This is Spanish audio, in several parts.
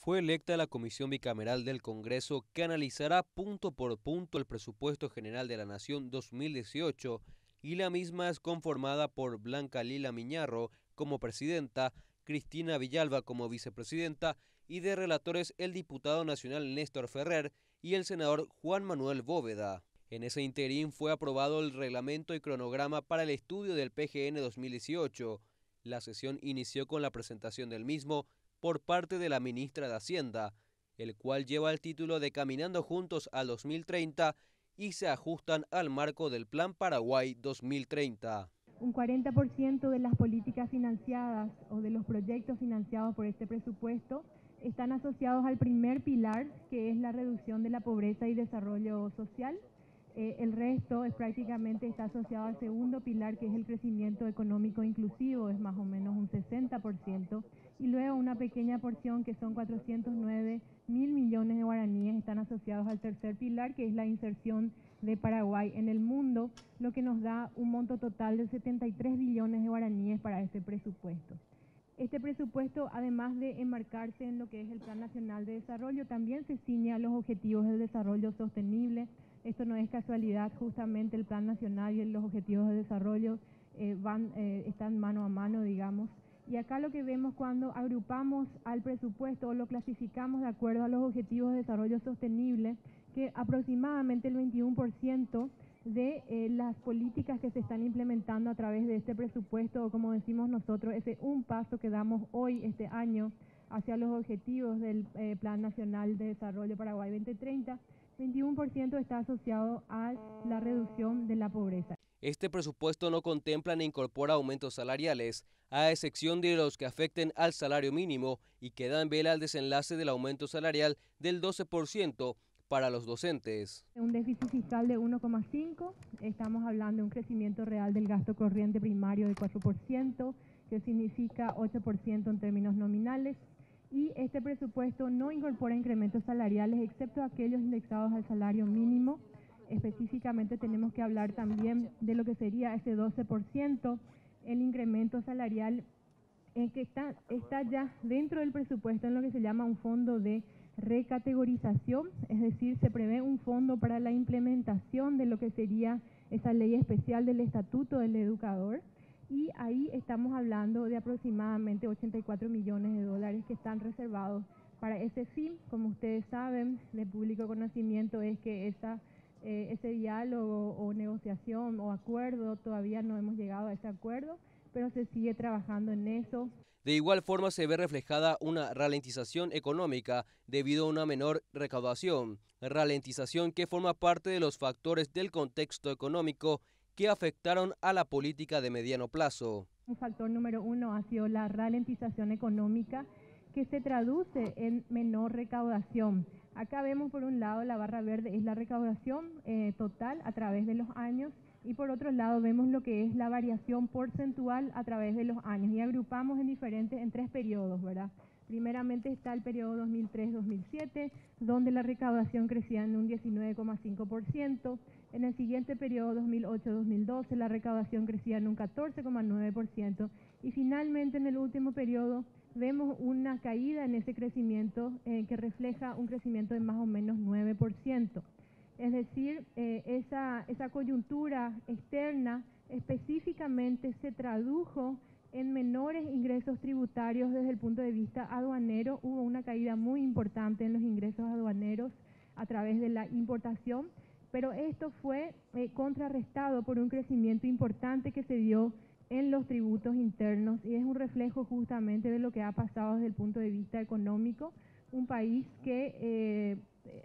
Fue electa la Comisión Bicameral del Congreso que analizará punto por punto el Presupuesto General de la Nación 2018 y la misma es conformada por Blanca Lila Miñarro como presidenta, Cristina Villalba como vicepresidenta y de relatores el diputado nacional Néstor Ferrer y el senador Juan Manuel Bóveda. En ese interín fue aprobado el reglamento y cronograma para el estudio del PGN 2018. La sesión inició con la presentación del mismo por parte de la ministra de Hacienda, el cual lleva el título de Caminando Juntos al 2030 y se ajustan al marco del Plan Paraguay 2030. Un 40% de las políticas financiadas o de los proyectos financiados por este presupuesto están asociados al primer pilar, que es la reducción de la pobreza y desarrollo social. El resto prácticamente está asociado al segundo pilar, que es el crecimiento económico inclusivo, es más o menos un 60%, y luego una pequeña porción, que son 409 mil millones de guaraníes, están asociados al tercer pilar, que es la inserción de Paraguay en el mundo, lo que nos da un monto total de 73 billones de guaraníes para este presupuesto. Este presupuesto, además de enmarcarse en lo que es el Plan Nacional de Desarrollo, también se ciñe a los objetivos del desarrollo sostenible. Esto no es casualidad, justamente el Plan Nacional y los objetivos de desarrollo están mano a mano, digamos. Y acá lo que vemos cuando agrupamos al presupuesto o lo clasificamos de acuerdo a los objetivos de desarrollo sostenible, que aproximadamente el 21% de las políticas que se están implementando a través de este presupuesto, o como decimos nosotros, ese un paso que damos hoy, este año, hacia los objetivos del Plan Nacional de Desarrollo Paraguay 2030, 21% está asociado a la reducción de la pobreza. Este presupuesto no contempla ni incorpora aumentos salariales, a excepción de los que afecten al salario mínimo y que dan vela al desenlace del aumento salarial del 12% para los docentes. Un déficit fiscal de 1,5, estamos hablando de un crecimiento real del gasto corriente primario de 4%, que significa 8% en términos nominales, y este presupuesto no incorpora incrementos salariales excepto aquellos indexados al salario mínimo. Específicamente tenemos que hablar también de lo que sería ese 12%, el incremento salarial que está ya dentro del presupuesto en lo que se llama un fondo de recategorización, es decir, se prevé un fondo para la implementación de lo que sería esa ley especial del Estatuto del Educador, y ahí estamos hablando de aproximadamente 84 millones de dólares que están reservados para ese fin. Como ustedes saben, de público conocimiento es que ese diálogo o negociación o acuerdo, todavía no hemos llegado a ese acuerdo, pero se sigue trabajando en eso. De igual forma se ve reflejada una ralentización económica debido a una menor recaudación, ralentización que forma parte de los factores del contexto económico que afectaron a la política de mediano plazo. Un factor número uno ha sido la ralentización económica, que se traduce en menor recaudación. Acá vemos por un lado la barra verde es la recaudación total a través de los años, y por otro lado vemos lo que es la variación porcentual a través de los años, y agrupamos en tres periodos, ¿verdad? Primeramente está el periodo 2003-2007, donde la recaudación crecía en un 19,5%. En el siguiente periodo 2008-2012 la recaudación crecía en un 14,9%. Y finalmente en el último periodo vemos una caída en ese crecimiento que refleja un crecimiento de más o menos 9%. Es decir, esa coyuntura externa específicamente se tradujo en menores ingresos tributarios desde el punto de vista aduanero. Hubo una caída muy importante en los ingresos aduaneros a través de la importación, pero esto fue contrarrestado por un crecimiento importante que se dio en los tributos internos, y es un reflejo justamente de lo que ha pasado desde el punto de vista económico. Un país que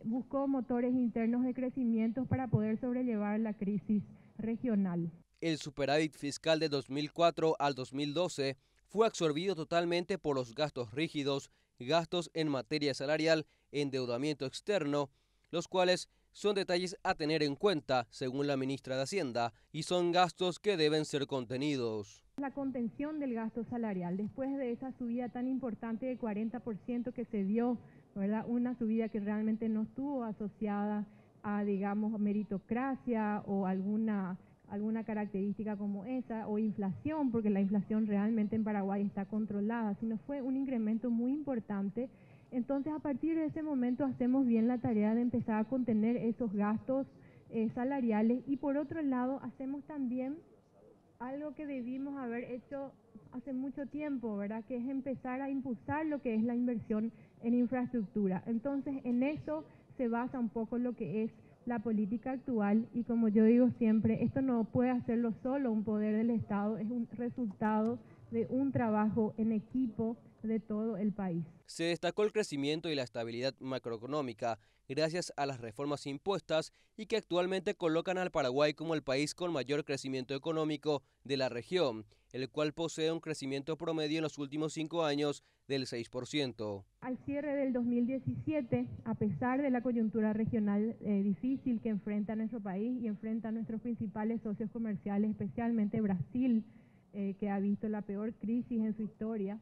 buscó motores internos de crecimiento para poder sobrellevar la crisis regional. El superávit fiscal de 2004 al 2012 fue absorbido totalmente por los gastos rígidos, gastos en materia salarial, endeudamiento externo, los cuales son detalles a tener en cuenta, según la ministra de Hacienda, y son gastos que deben ser contenidos. La contención del gasto salarial, después de esa subida tan importante de 40% que se dio, ¿verdad? Una subida que realmente no estuvo asociada a, digamos, meritocracia o alguna característica como esa, o inflación, porque la inflación realmente en Paraguay está controlada, sino fue un incremento muy importante Entonces, a partir de ese momento hacemos bien la tarea de empezar a contener esos gastos salariales y por otro lado hacemos también algo que debimos haber hecho hace mucho tiempo, ¿verdad? Que es empezar a impulsar lo que es la inversión en infraestructura. Entonces, en eso se basa un poco lo que es la política actual y como yo digo siempre, esto no puede hacerlo solo un poder del Estado, es un resultado de un trabajo en equipo de todo el país. Se destacó el crecimiento y la estabilidad macroeconómica gracias a las reformas impuestas y que actualmente colocan al Paraguay como el país con mayor crecimiento económico de la región, el cual posee un crecimiento promedio en los últimos 5 años del 6%. Al cierre del 2017, a pesar de la coyuntura regional difícil que enfrenta nuestro país y enfrenta a nuestros principales socios comerciales, especialmente Brasil, que ha visto la peor crisis en su historia,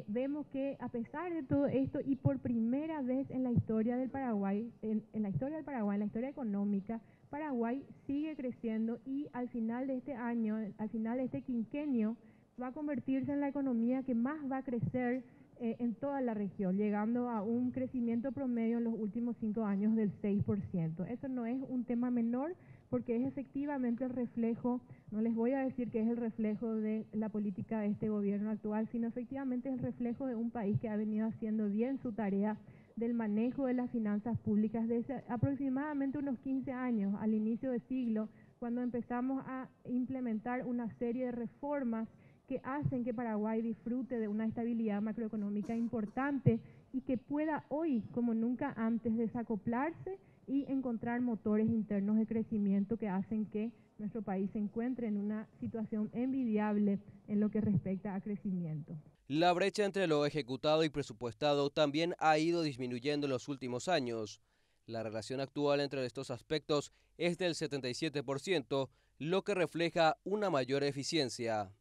vemos que a pesar de todo esto y por primera vez en la historia del Paraguay, en la historia del Paraguay, en la historia económica, Paraguay sigue creciendo y al final de este año, al final de este quinquenio, va a convertirse en la economía que más va a crecer en toda la región, llegando a un crecimiento promedio en los últimos 5 años del 6%. Eso no es un tema menor porque es efectivamente el reflejo, no les voy a decir que es el reflejo de la política de este gobierno actual, sino efectivamente es el reflejo de un país que ha venido haciendo bien su tarea del manejo de las finanzas públicas desde aproximadamente unos 15 años, al inicio del siglo, cuando empezamos a implementar una serie de reformas que hacen que Paraguay disfrute de una estabilidad macroeconómica importante y que pueda hoy, como nunca antes, desacoplarse y encontrar motores internos de crecimiento que hacen que nuestro país se encuentre en una situación envidiable en lo que respecta a crecimiento. La brecha entre lo ejecutado y presupuestado también ha ido disminuyendo en los últimos años. La relación actual entre estos aspectos es del 77%, lo que refleja una mayor eficiencia.